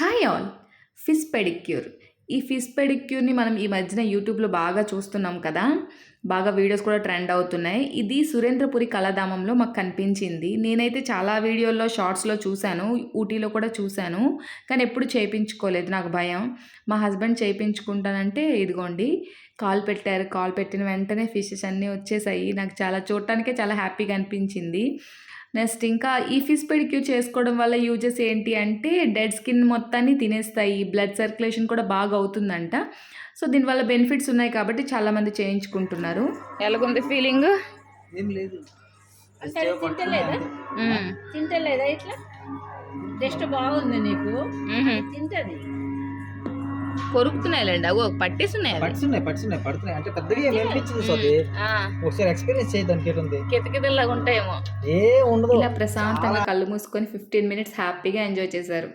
Hi all! Fish pedicure. ఈ fish పెడిక్యూర్‌ని మనం ఈ మధ్యన యూట్యూబ్‌లో బాగా చూస్తున్నాం కదా! బాగా వీడియోస్ కూడా ట్రెండ్ అవుతున్నాయి. ఇది సురేంద్రపురి కళాధామంలో మాకు కనిపించింది. నేనైతే చాలా వీడియోల్లో, షార్ట్స్‌లో చూశాను. ఊటీలో కూడా చూశాను. కానీ ఎప్పుడు చేపించుకోలేదు. నాకు భయం. మా హస్బెండ్ చేపించుకుంటానంటే ఇదిగోండి కాలు పెట్టారు. కాలు పెట్టిన వెంటనే ఫిషెస్ అన్నీ వచ్చేసాయి. నాకు చూడటానికే చాలా హ్యాపీగా అనిపించింది. నెక్స్ట్ ఇంకా ఈ ఫిష్ పెడిక్యూర్ చేసుకోవడం వల్ల యూజెస్ ఏంటి అంటే డెడ్ స్కిన్ మొత్తాన్ని తినేస్తాయి. బ్లడ్ సర్క్యులేషన్ కూడా బాగా అవుతుందంట. సో, దీనివల్ల బెనిఫిట్స్ ఉన్నాయి కాబట్టి చాలామంది చేయించుకుంటున్నారు. ఎలాగుంది ఫీలింగు? ఏం లేదు. అంటే అది తింటలేదా? హ్మ్. తింటలేదా ఇట్లా? టేస్ట్ బాగుంది నీకు. హుహు. తింటది. కొరుకుతున్నాయిలెండి. అగో పట్టేసున్నాయి అవి. పడుతున్నాయి పడుతున్నాయి అంటే పెద్దగా ఏం అనిపించదు సోది. ఆ! ఒకసారి ఎక్స్పీరియన్స్ చేయి దానికి ఏముంది. కితకితల్లాగా ఉంటాయేమో. ఏ ఉండదు. ఇలా ప్రశాంతంగా కళ్ళు మూసుకొని 15 మినిట్స్ హ్యాపీగా ఎంజాయ్ చేశారు.